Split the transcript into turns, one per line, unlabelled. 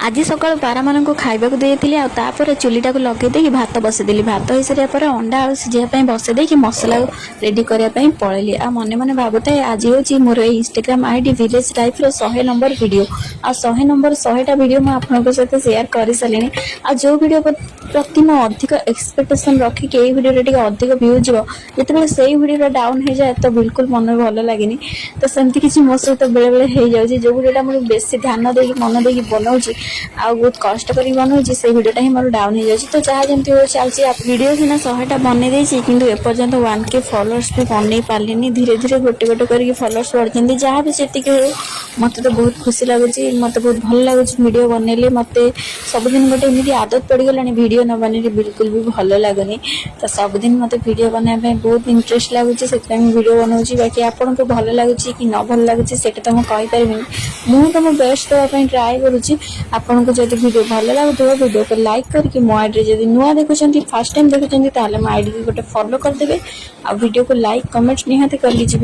आज सकाल पारा मान खाइबा देती आपर चुलीटा को लगे भात बसईदेली भात हो सारा पर अंडा आलू सीझाई बसईदे मसला रेडी करने पलैली आ मन मन भावुए आज हूँ मोर Instagram ID village life 100 number video आ 100 नंबर 100टा वीडियो मुझे आपंक सहित सेयार कर सारे आ जो वीडियो प्रति मैं अधिक एक्सपेक्टेशन रखिक भिडियो अधिक भ्यू जीव जिते से भिडियो डाउन हो जाए तो बिल्कुल मन भल लगे तो सेमती किसी मो सहित बेले बेले हो जाए जो वीडियो मुझे बेसी ध्यान दे मन दे बनाऊँगी आ बहुत कष्ट कर बनाऊँगी से भिडियोटा ही मोर डाउन हो जाए तो जहाँ जमी हो चलती वीडियो सीना 100टा बनई देती कि एपर्यंत 1K फॉलोअर्स भी बनई पारे धीरे धीरे गोटे गोटे करके फॉलोअर्स बढ़ते जहाँ भी से मत तो बहुत खुशी लगुच मत बहुत भल लगुच वीडियो बनइले मत सबुदिन गोटे एमती आदत पड़गला वीडियो न बनइले बिल्कुल भी भल लगुनि तो सबुदिन मत वीडियो बनाने बहुत इंटरेस्ट लगुच से वीडियो बनाऊँगी बाकी आपन को भल लगुच कि न भल लगुच से तो मुझे कहीपरि मुझे तो मो बेस्ट देवाई ट्राए करुँची आपन को जब वीडियो भल लगुव वीडियो को लाइक करके मो आईडी जब नुआ देखुं फर्स्ट टाइम देखुं मो आईडी को गोटे फॉलो करदे आ वीडियो को लाइक कमेंट निहाती कर लीजिए।